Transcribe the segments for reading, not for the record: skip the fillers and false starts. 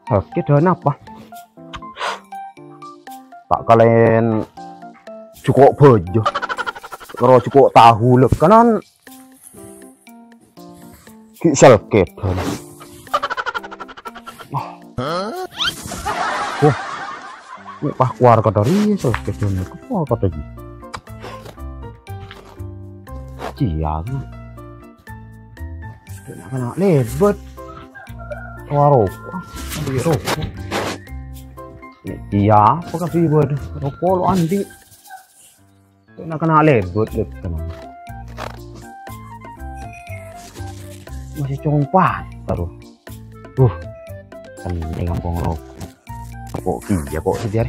Oke, dan apa? Tak kalian cukup bejo. Kalau cukup tahu lek kanan kisal kedan. Oh, pak keluarga dari so kedan apa kata ji? Ciang. Kena lebet. Warok. Beli rokok. Iya, apa kasih buat rokok lo andi? Kena lebet deh kena. Masih compat terus. Kan ngampung rokok. Kok iya kok sejar.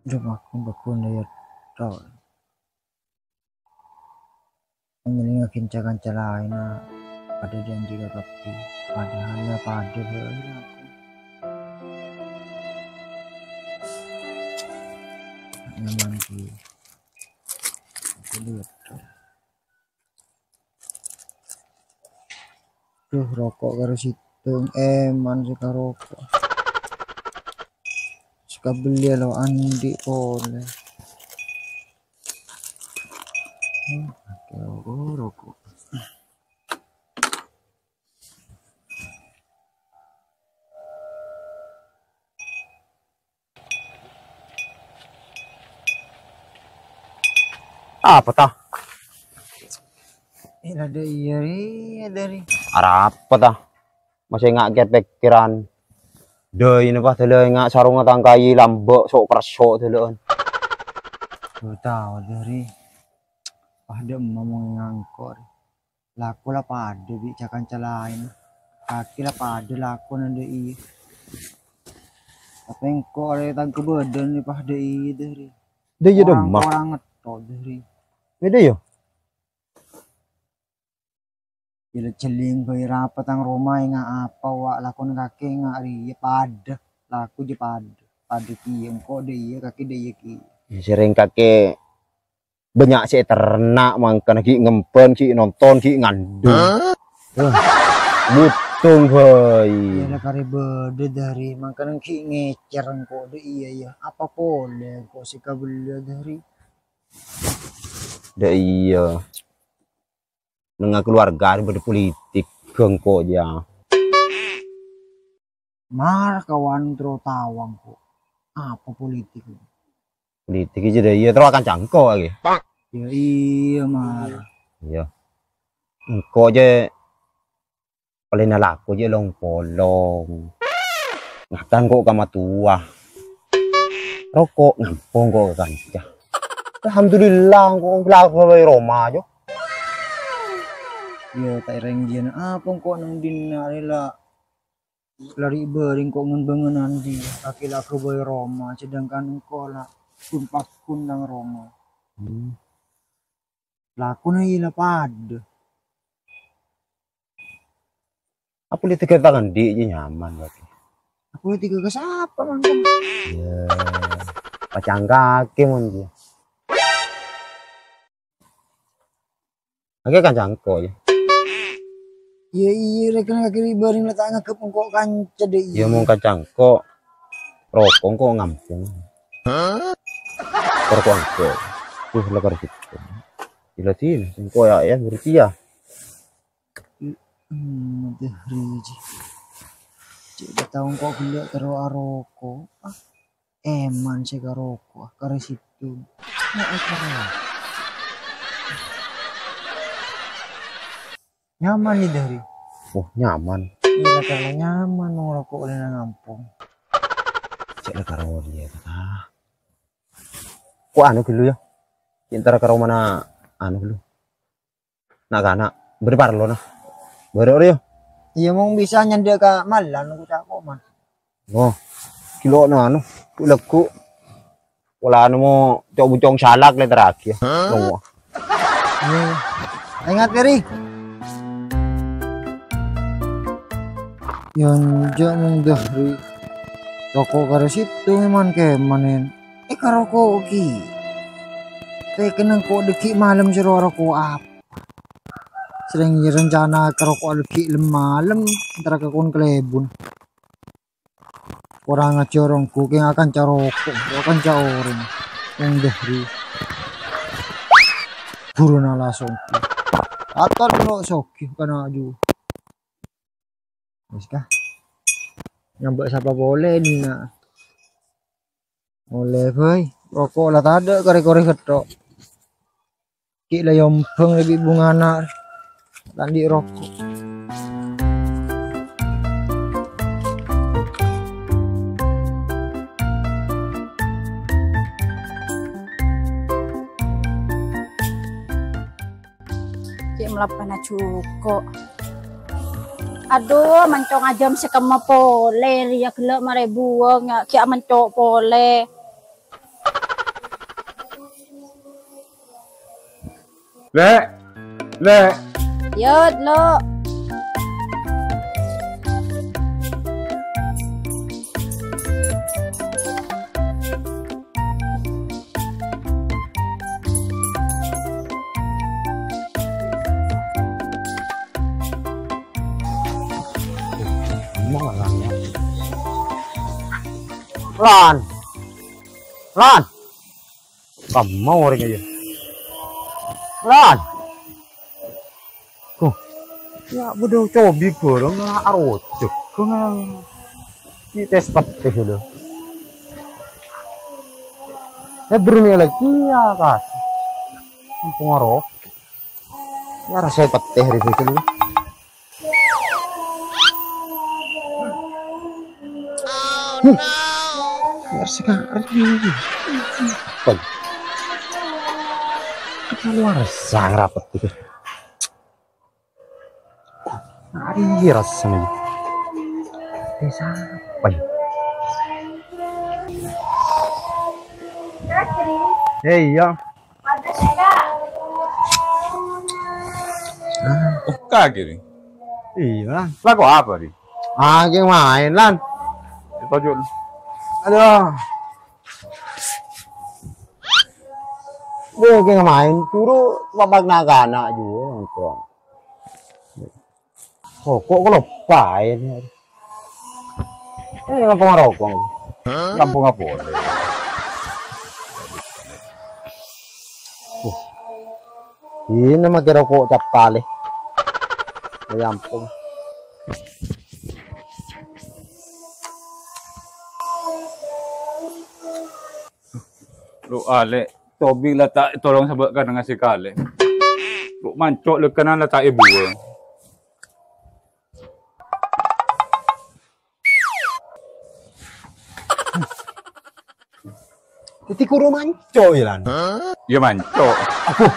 Coba aku bakun ya tau. Menyelinga kincakan celain pada janji tapi padahal pada berlaku. Nyaman sih. Aku lihat tuh rokok karo situng eman sih karo rokok. Suka beli lo andi oleh. Rokok. Apa tah? Ada iya dari. Arah apa tah? Masih ngak pikiran. Deh ini pas tele ngak sarung tangkai lambok sok persok tele. Tahu dari. Pada ngomong ngangkor. Laku lah pada bicakan celain. Kaki lah pada laku nanda iya. Tapi engkau ada tangke badan ni pada iya dari. Dia ya demah. Orang ngetok dari. Beda yo. Bila celing kau rapat tang Roma yang apa wak lakon kaki ngak ria pada laku je pada kia engkau deh iya kaki deh iya kia. Sering kaki banyak sih ternak mangkana ki ngempen ki nonton ki ngandung. Butung boy. Iya kari beda dari mangkana ki ngecer engkau deh iya ya apa boleh kau sih kabel dari. Dah iya. Dengan keluarga berpolitik gengko ya. Mar kawan terutawang kok. Apa politik? Politik aja dah iya terus akan cangko lagi. Ya iya mar. Iya. Engko aja paling laku aja long polong. Ngakan kok kama tua. Rokok ngampung kok kanca. Alhamdulillah kok laku dari Roma aja. Ya tak renggian apa kok nang dinari lah lari bering kok ngen nanti kaki laku boy Roma sedangkan engkau lah kumpak nang Roma laku na ila pada Apa lihat tiga tangan di nyaman berarti. aku tiga ke siapa mangkong Ya pacang kaki mon dia. Oke kan cangko ya. ya iya rekan kaki bering letak ngekep engkau kanca deh Ya mau kacang kok rokok kok ngampung. Rokok kok. Tuh lekar situ. Dilatih engko ya berarti ya. Riji cik tahu kok beli karo aroko eman sih karo rokok karo situ nyaman nih dari Nyaman. iya kalau nyaman mau rokok oleh ngampung Cek karo dia ta. Kok anu dulu ya. Cinta karo mana anu dulu. Nak anak berparlo nah. Baru yo. iya mau bisa nyanda ke malan aku tak kok man Oh. Kilo na anu. Kulagku. Wala anu mo bucong salak le terakhir. Loh. iya ingat Gary Yang mong dahri. Rokok karo situ man kemanen. Karo ko ki. Kaya kenang ko deki malam si rokok apa. Sering rencana karo ko deki malam antara kakun kelebun. Orang ngacorong ku kaya akan carokok, akan caoring. Yang dahri. Guru na langsung. Atar no soki kana aju. Wis kah? Nyambak siapa boleh nih nak. Boleh boy. Rokok lah tak ada kore-kore ketok. Ki lah yompeng lebih bunga anak. Tandi rokok. Melapan cukup. Aduh, mencong ajam sekema pole, ya gelak mare buang, ya kia mencok pole. Le. Yud lo. Lan, kamu orang aja. Lan, kok, ya bodoh cobi gorong nggak arocok, kok kita seperti itu. Berani lagi ya kas, pengaruh, ya rasa petih hari itu. Biar sekali pun kita luar sang rapat itu hari rasanya desa apa ya iya Kagak nih. iya Lagu apa nih? main lan Tojol. aduh gue kayak main puro babag nagana juga nongkrong. Oh, kok lupa ini? Ini apa ngerokok? Kampung apa? Ini mah kira rokok cap kali. Yampung. Lu ale, tobing lata tolong sebutkan dengan si kale. Lu mancok le kanan lata ibu. Titi kuro mancok ilan. Ya mancok. Aku.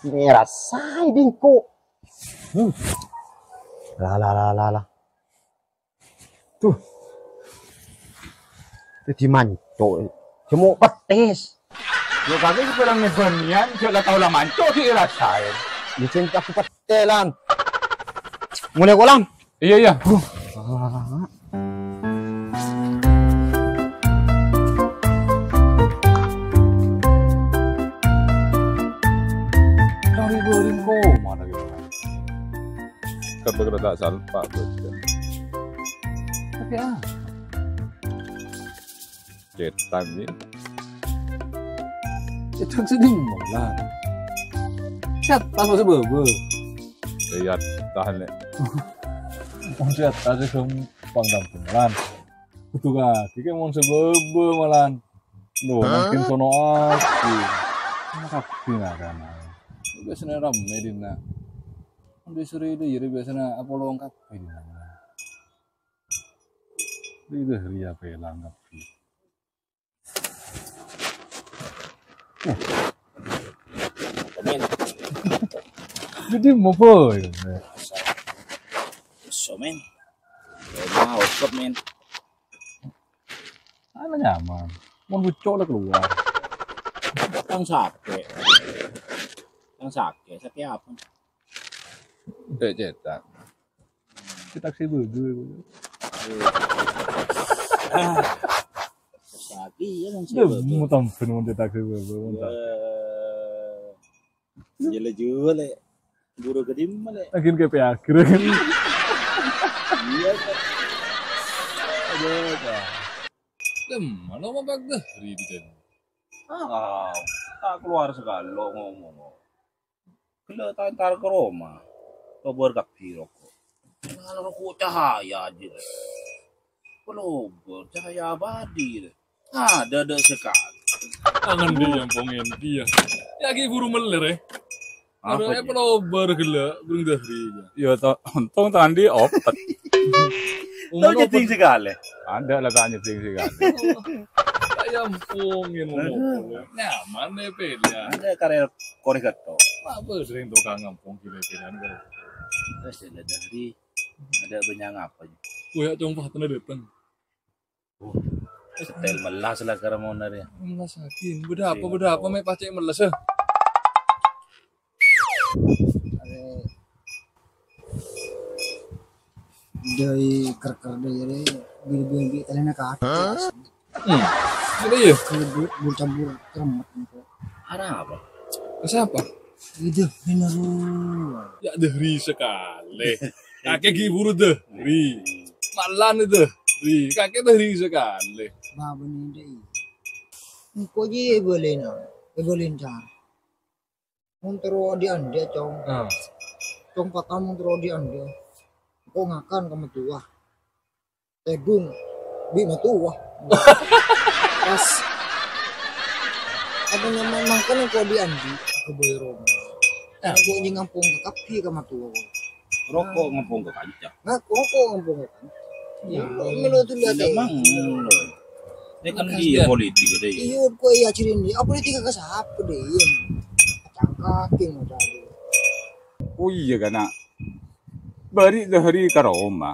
Ini rasai bingko. Lah. Tuh. Titi mancok. Cuma petis. Lu kagak sekarang nebanian, saya tahu lah mancok sih rasain. Di sini aku petelan. Mulai kolam. Iya. Dari boring koma lagi. Kerja tak salpa betul. Tapi cetak ni. Cetak sedih malah. Cetak apa sebab? Ya tahan le. Cetak aja kamu pangdampungan. Betul kan? Kita mau sebab malan. Loh, mungkin sono aku. Makasih kan. Biasanya ramai di na. Di sore itu jadi biasanya apa lo lengkap di na. Di hari apa yang lengkap? Jadi mau apa ya? So men, mau stop men. Ano nyaman? Mau bucok lah keluar. Ang sakit. Ang sakit. Sakit apa? Cetak. si taksi bego. Lagi ya kan Dia mau tampil mau taksi bego. Jele jule. Guru kedim male. Akin ke akhir kan. Iya kan. Mana mau bag dah ribet. Tak keluar sekali lo ngomong. Kalau tantar ke Roma, kau berkaki rokok. Dengan rokok cahaya aja. Kalau cahaya abadi. Ada sekali. Tangan dia yang pongin dia. Ya ki buru meler Apa Ada dia? pelobar gila burung dahri. Ya untung tangan dia opet. Tahu nyeting sekali. Ada lah tangan nyeting sih kan. Ya pongin ngomong. Nyaman deh peda. Ada karya korek atau. Apa sering tukang ngampung kira-kira kan. Terus ada dari ada banyak apa? Kuya congpah tanah datang. Setel melas lah karena mau nari. Melas hakim. Beda apa mek pacek melas Dari kerker dari bili-bili kalian ke atas. Ada ya? Campur keremet itu. Ada apa? Ke siapa? Gitu, beneran. Ya dahri sekali. Kakek ki buru dahri. Malan itu dahri. Kakek dahri sekali. Baba ni dai. Ko je boleh na. Boleh car. Montro di ande cong. Cong patah montro di ande. Ko ngakan kamu tua. Tegung bi matua. Pas ada nama makan ko di ande ke boy rom. Aku ni ngampung ke kapi kamu tua. Rokok ngepung ke kancah. Nah, ko ngampung kan. Ya, melo tu lihat. Memang. Ini kan dia politik gede. Iyo ko iya cirin ni. Apa ni tiga kasap deh. Cangkaking macam tu. Oh iya kan. Bari dahri ka Roma.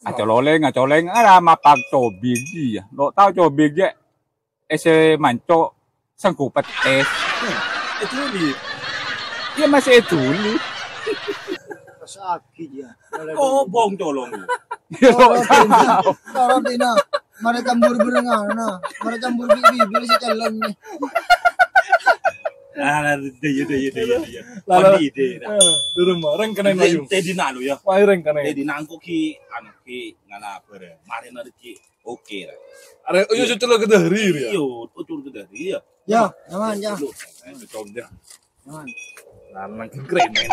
Acololeng ara mapag tobig ya. Lo tao tobig ya. Ese manco sangkupat Itu dia. Ya masih itu li. Sakit ya. Oh, bong tolong. Kalau tina, mereka berenang, nah, mereka bibi si calon ni. Dia. Lalu- Pandi dia. Di rumah reng kena mayung. Teh di nalu ya. Wah reng kena. Teh di nangko ki ngana pere. Mari nari ki oke lah. Are yo cucu ke dahri ya. Iyo, ucur ke dari ya. Ya, jangan, jangan. Contohnya. Jangan. Lanang keren main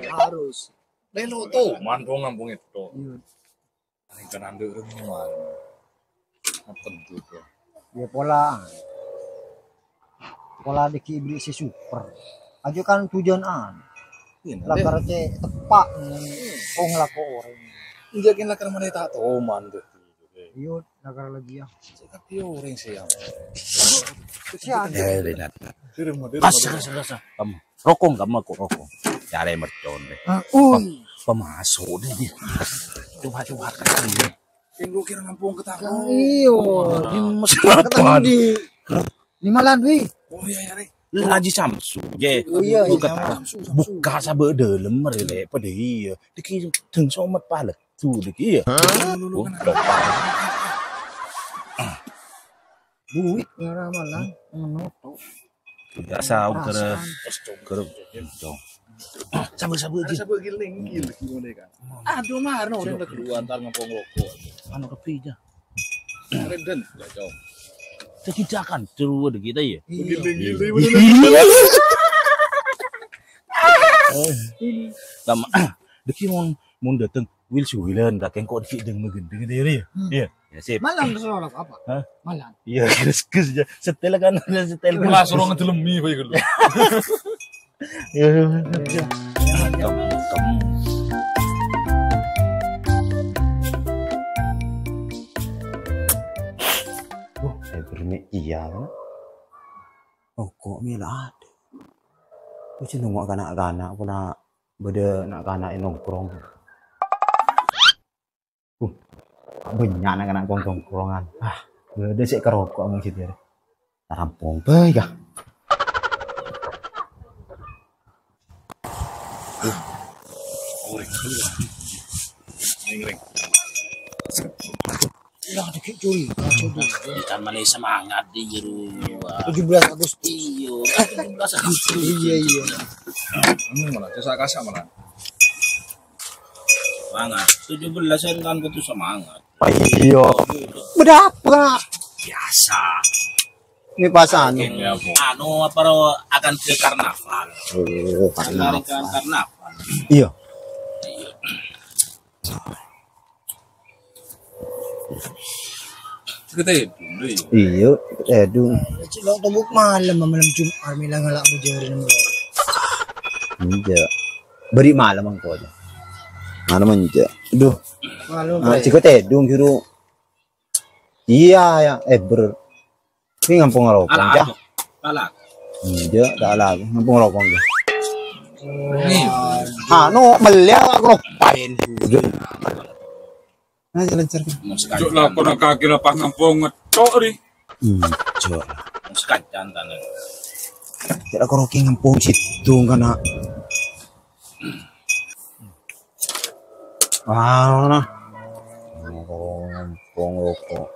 Harus. Lelo tuh ngampung itu. Iya. Reng kena ande rumah. Apa tuh? Ya pola deki iblis si super. Ajukan tujuan lakar ce tepak kong lako orang. Jakin lah karena tak tahu man tuh. Iyo, lakar lagi ya. Tapi orang sih yang. Kesian. Di rumah. Asa. Kamu rokok kamu aku rokok. Cari mercon deh. Pemasuk deh dia. Coba kan dia. Yang lu kira ngampung ketahuan. Iyo, ketemu di Malan wi. Oh iya Reng. Laji Samsu je. Oh iya, Buka sabe dalam merele pada iya. Dikiถึงsomat pala tu diki ya. Buit ngara Malan. Menoto. Biasa kere dong. Sabe je. Sabar giling gimana kan? Aduh marno orang udah kedua antar ngampung rokok. Anu kepija. Renden enggak jauh. Kekijakan seru de kita ya. Giling. Lama deki mon dateng Will Suwilen kakek kok deki deng megendeng diri ya. Iya. Ya sip. Malan soal apa? Hah? Malan. Iya, kes aja. Setel kan setel. Kelas orang ngedelemi bae gitu. Kamu. Bermi iya kan? Oh kok mila ada? Aku sih nunggu kanak-kanak, aku nak beda nak kanak nongkrong. Banyak anak-anak nongkrongan. Beda sih kerokok mungkin dia. Tarampong baik ya. ring. Lah dikit curi. Ikan Malay semangat di Jeru. 17 Agustus. Iyo, 17 Agustus. Iya. Mana? Jasa kasar mana? Semangat. 17 kan kudu semangat. Iya. Berapa? Biasa. Ini pasan. Anu apa akan ke karnaval. Oh, karena. Kan karnaval. Iya. Kita dulu. Iya, edung. Cilok tembuk malam Jumat milang ngalak mo jari mo. Iya. Beri malam ang ko. Ano man iya. Aduh. Malam Cikot edung kiro. Iya ya, ber. Ini ngampung rokok ya. Alak. Iya, tak alag. Ngampung rokok ya. Nih. Ano, malya rokok. Nah, lancar kan. Cuk lah kau nak kaki lepas ngampung ngecok ni. Cok. Sekalian tanah. Kira ko rokok ngampung situ kana. Na. Ngampung rokok.